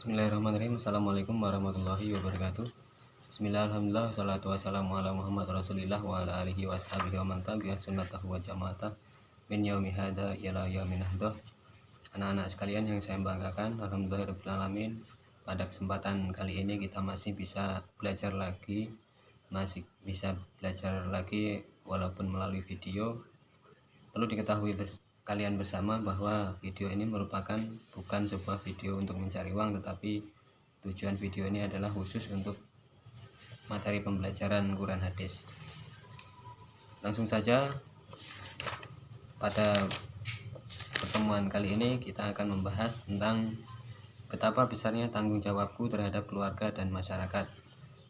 Bismillahirrahmanirrahim. Assalamualaikum warahmatullahi wabarakatuh. Bismillah, alhamdulillah, wassalatu wassalamu ala Muhammad rasulillah wa ala alihi wa ashabihi wa man tabi'a sunnatahu wa jama'atah min yaumi hadza ila yaumin nahdah. Anak-anak sekalian yang saya banggakan, alhamdulillahirabbil alamin. Pada kesempatan kali ini kita masih bisa belajar lagi walaupun melalui video. Perlu diketahui kalian bersama bahwa video ini merupakan bukan sebuah video untuk mencari uang, tetapi tujuan video ini adalah khusus untuk materi pembelajaran Quran hadis. Langsung saja, pada pertemuan kali ini kita akan membahas tentang betapa besarnya tanggung jawabku terhadap keluarga dan masyarakat.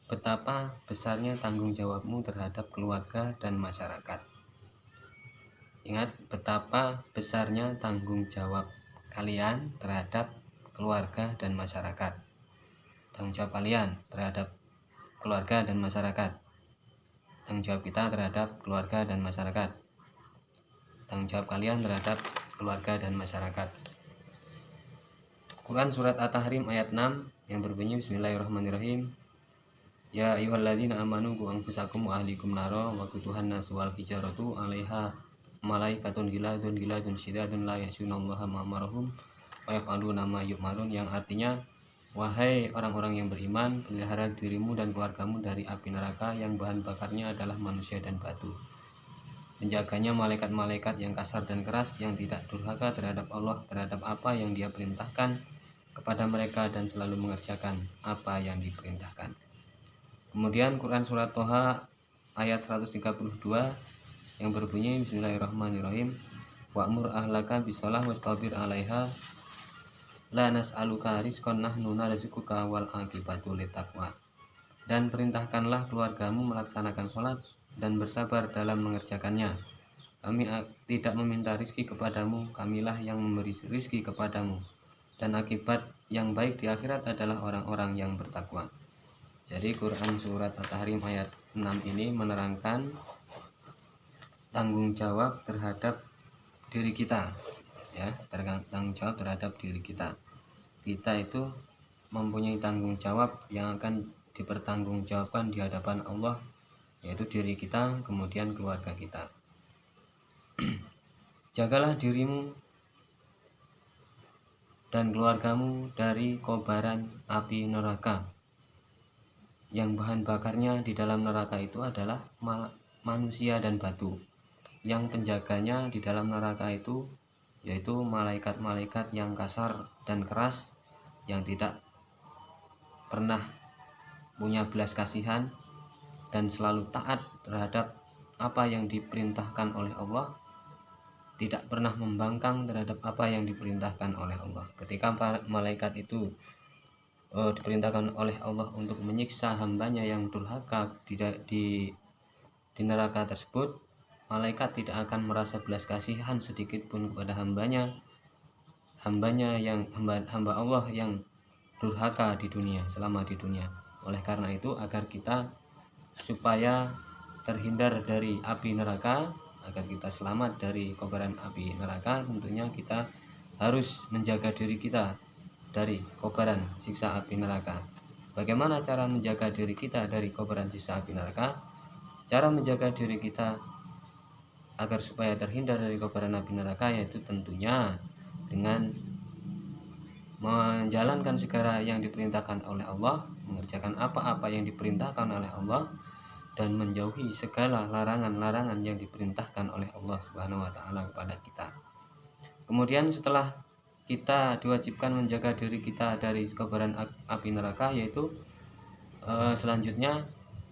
Betapa besarnya tanggung jawabmu terhadap keluarga dan masyarakat. Ingat, betapa besarnya tanggung jawab kalian terhadap keluarga dan masyarakat. Tanggung jawab kalian terhadap keluarga dan masyarakat. Tanggung jawab kita terhadap keluarga dan masyarakat. Tanggung jawab kalian terhadap keluarga dan masyarakat. Quran surat At-Tahrim ayat 6 yang berbunyi Bismillahirrahmanirrahim. Ya ayyuhalladzina amanu qu anfusakum wa ahlikum nara wa quduhan nasu wal hijaratu 'alaiha malaikatun giladun syidadun la ya'sunallaha ma amarahum wa yaf'aluna ma yu'marun, yang artinya, wahai orang-orang yang beriman, pelihara dirimu dan keluargamu dari api neraka yang bahan bakarnya adalah manusia dan batu. Menjaganya malaikat-malaikat yang kasar dan keras, yang tidak durhaka terhadap Allah, terhadap apa yang Dia perintahkan kepada mereka, dan selalu mengerjakan apa yang diperintahkan. Kemudian Quran surat Toha ayat 132 yang berbunyi Bismillahirrahmanirrahim. Wa'mur ahlaka bisolah wastabir 'alaiha la nas'aluka rizqan nahnu narzuquka wal aqibatu littaqwa. Dan perintahkanlah keluargamu melaksanakan sholat dan bersabar dalam mengerjakannya. Kami tidak meminta rizki kepadamu, kamilah yang memberi rizki kepadamu, dan akibat yang baik di akhirat adalah orang-orang yang bertakwa. Jadi Quran surat At-Tahrim ayat 6 ini menerangkan tanggung jawab terhadap diri kita, ya, tanggung jawab terhadap diri kita. Kita itu mempunyai tanggung jawab yang akan dipertanggungjawabkan di hadapan Allah, yaitu diri kita, kemudian keluarga kita. Jagalah dirimu dan keluargamu dari kobaran api neraka, yang bahan bakarnya di dalam neraka itu adalah manusia dan batu. Yang penjaganya di dalam neraka itu yaitu malaikat-malaikat yang kasar dan keras, yang tidak pernah punya belas kasihan dan selalu taat terhadap apa yang diperintahkan oleh Allah, tidak pernah membangkang terhadap apa yang diperintahkan oleh Allah. Ketika malaikat itu diperintahkan oleh Allah untuk menyiksa hambanya yang durhaka di neraka tersebut, malaikat tidak akan merasa belas kasihan sedikit pun kepada hambanya yang hamba Allah yang durhaka di dunia, selama di dunia. Oleh karena itu, agar kita supaya terhindar dari api neraka, agar kita selamat dari kobaran api neraka, tentunya kita harus menjaga diri kita dari kobaran siksa api neraka. Bagaimana cara menjaga diri kita dari kobaran siksa api neraka? Cara menjaga diri kita agar supaya terhindar dari kobaran api neraka yaitu tentunya dengan menjalankan segala yang diperintahkan oleh Allah, mengerjakan apa-apa yang diperintahkan oleh Allah, dan menjauhi segala larangan-larangan yang diperintahkan oleh Allah Subhanahu wa taala kepada kita. Kemudian setelah kita diwajibkan menjaga diri kita dari kobaran api neraka, yaitu selanjutnya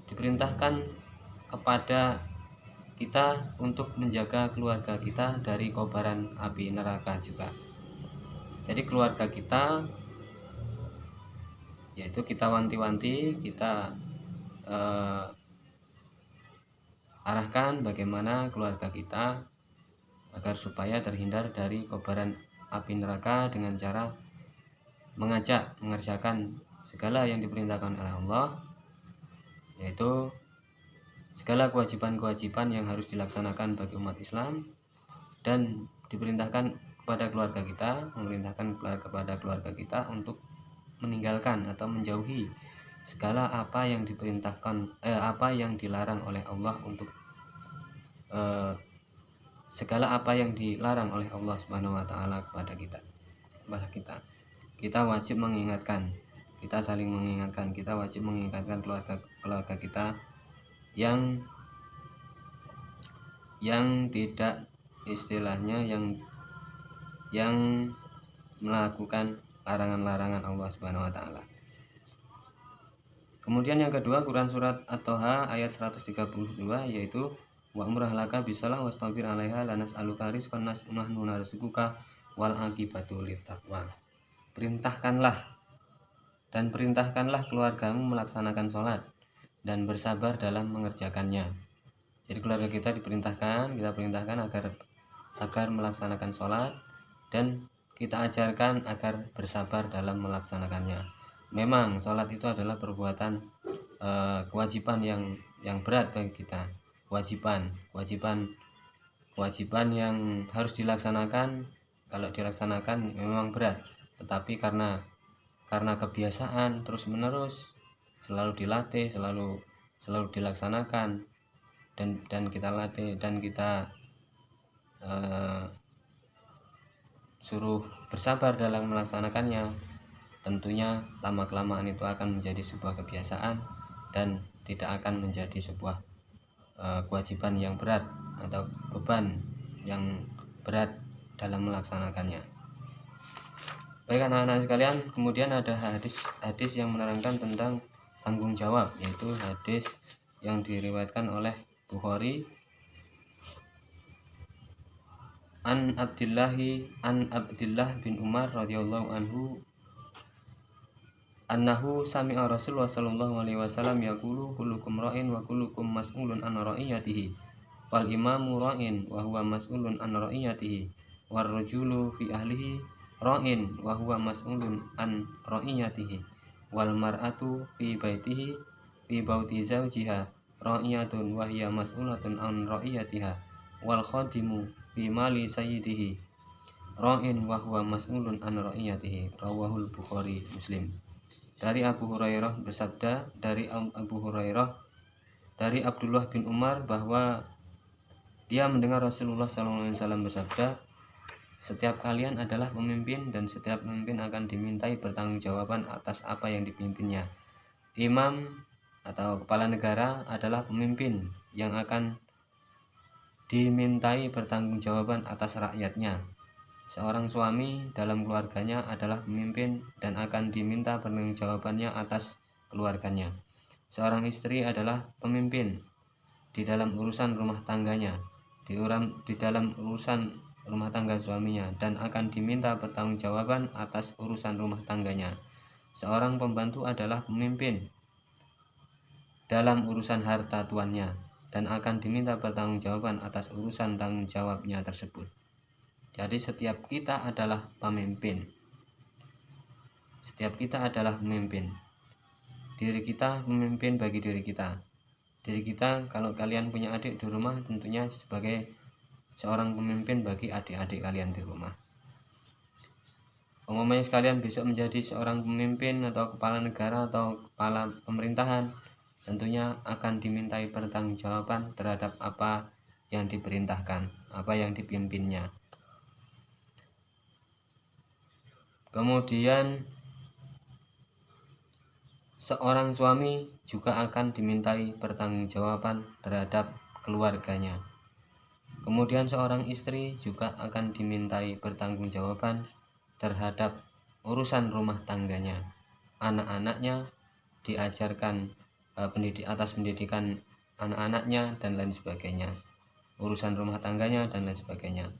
diperintahkan kepada kita untuk menjaga keluarga kita dari kobaran api neraka juga. Jadi keluarga kita, yaitu kita wanti-wanti, kita arahkan bagaimana keluarga kita agar supaya terhindar dari kobaran api neraka dengan cara mengajak mengerjakan segala yang diperintahkan oleh Allah, yaitu segala kewajiban-kewajiban yang harus dilaksanakan bagi umat Islam, dan diperintahkan kepada keluarga kita, memerintahkan kepada keluarga kita untuk meninggalkan atau menjauhi segala apa yang diperintahkan apa yang dilarang oleh Allah untuk segala apa yang dilarang oleh Allah Subhanahu wa taala kepada kita. Kita wajib mengingatkan, kita saling mengingatkan, kita wajib mengingatkan keluarga kita yang tidak istilahnya yang melakukan larangan-larangan Allah Subhanahu wa taala. Kemudian yang kedua, Quran surat At-Toha ayat 132, yaitu wa'mur ahlaka bisalah wastabir 'alaiha lanas'aluka rizqan nahnu narzuquka wal aqibatu littaqwa. Perintahkanlah keluargamu melaksanakan sholat dan bersabar dalam mengerjakannya. Jadi keluarga kita perintahkan agar melaksanakan sholat, dan kita ajarkan agar bersabar dalam melaksanakannya. Memang sholat itu adalah perbuatan kewajiban yang berat bagi kita, kewajiban yang harus dilaksanakan. Kalau dilaksanakan memang berat, tetapi karena kebiasaan terus menerus, selalu dilatih, selalu dilaksanakan, dan kita latih dan kita suruh bersabar dalam melaksanakannya, tentunya lama-kelamaan itu akan menjadi sebuah kebiasaan dan tidak akan menjadi sebuah kewajiban yang berat atau beban yang berat dalam melaksanakannya. Baik anak-anak sekalian, kemudian ada hadis yang menerangkan tentang tanggung jawab, yaitu hadis yang diriwayatkan oleh Bukhari an Abdillah bin Umar radhiyallahu anhu annahu sami'a Rasulullah sallallahu alaihi wasallam yaqulu kullukum ra'in wa kullukum mas'ulun an ra'iyatihi wal imamu ra'in wa huwa mas'ulun an ra'iyatihi war rajulu fi ahlihi ra'in wa huwa mas'ulun an ra'iyatihi wal mar'atu fi baitihi fi bauti zawjiha ra'iyatun wa hiya mas'ulatun an ra'iyatiha wal khadimu fi mali sayyidihi ra'in wa huwa mas'ulun an ra'iyatihi. Rawahul Bukhari Muslim. Dari Abu Hurairah bersabda, dari Abdullah bin Umar bahwa dia mendengar Rasulullah SAW bersabda, setiap kalian adalah pemimpin dan setiap pemimpin akan dimintai pertanggungjawaban atas apa yang dipimpinnya. Imam atau kepala negara adalah pemimpin yang akan dimintai pertanggungjawaban atas rakyatnya. Seorang suami dalam keluarganya adalah pemimpin dan akan diminta pertanggungjawabannya atas keluarganya. Seorang istri adalah pemimpin di dalam urusan rumah tangganya, di dalam urusan rumah tangga suaminya, dan akan diminta pertanggungjawaban atas urusan rumah tangganya. Seorang pembantu adalah pemimpin dalam urusan harta tuannya dan akan diminta pertanggungjawaban atas urusan tanggung jawabnya tersebut. Jadi setiap kita adalah pemimpin. Diri kita pemimpin bagi diri kita. Diri kita, kalau kalian punya adik di rumah, tentunya sebagai seorang pemimpin bagi adik-adik kalian di rumah. Umumnya sekalian besok menjadi seorang pemimpin atau kepala negara atau kepala pemerintahan, tentunya akan dimintai pertanggungjawaban terhadap apa yang diperintahkan, apa yang dipimpinnya. Kemudian seorang suami juga akan dimintai pertanggungjawaban terhadap keluarganya. Kemudian seorang istri juga akan dimintai pertanggungjawaban terhadap urusan rumah tangganya. Anak-anaknya diajarkan atas pendidikan anak-anaknya dan lain sebagainya, urusan rumah tangganya dan lain sebagainya.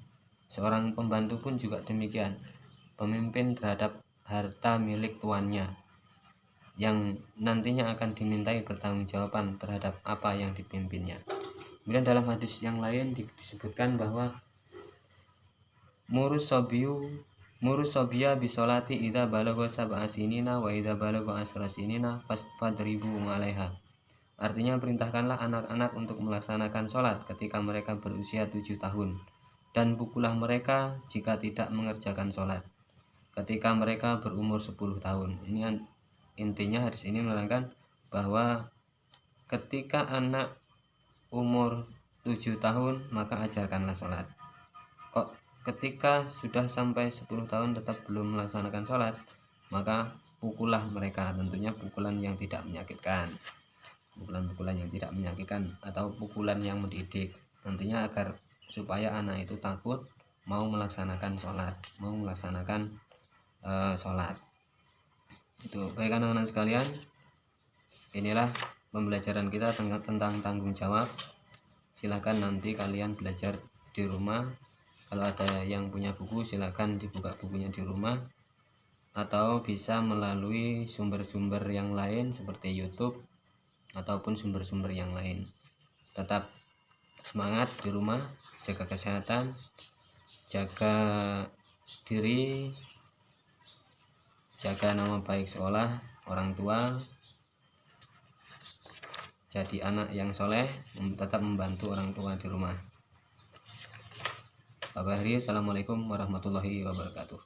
Seorang pembantu pun juga demikian, pemimpin terhadap harta milik tuannya yang nantinya akan dimintai pertanggungjawaban terhadap apa yang dipimpinnya. Kemudian dalam hadis yang lain disebutkan bahwa murus sobiya bisolati idza balagha sab'a sinina wa idza balagha asra sinina fadribu 'alaiha. Artinya, perintahkanlah anak-anak untuk melaksanakan sholat ketika mereka berusia 7 tahun dan pukullah mereka jika tidak mengerjakan sholat. ketika mereka berumur 10 tahun. Ini intinya hadis ini menerangkan bahwa ketika anak umur 7 tahun maka ajarkanlah sholat. Kok ketika sudah sampai 10 tahun tetap belum melaksanakan sholat, maka pukullah mereka, tentunya pukulan yang tidak menyakitkan, pukulan-pukulan yang tidak menyakitkan atau pukulan yang mendidik, nantinya agar supaya anak itu takut mau melaksanakan sholat, mau melaksanakan sholat. Itu baik anak-anak sekalian, inilah pembelajaran kita tentang tanggung jawab. Silakan nanti kalian belajar di rumah. Kalau ada yang punya buku silakan dibuka bukunya di rumah, atau bisa melalui sumber-sumber yang lain seperti YouTube ataupun sumber-sumber yang lain. Tetap semangat di rumah, jaga kesehatan, jaga diri, jaga nama baik sekolah, orang tua, jadi anak yang soleh, tetap membantu orang tua di rumah. Assalamualaikum warahmatullahi wabarakatuh.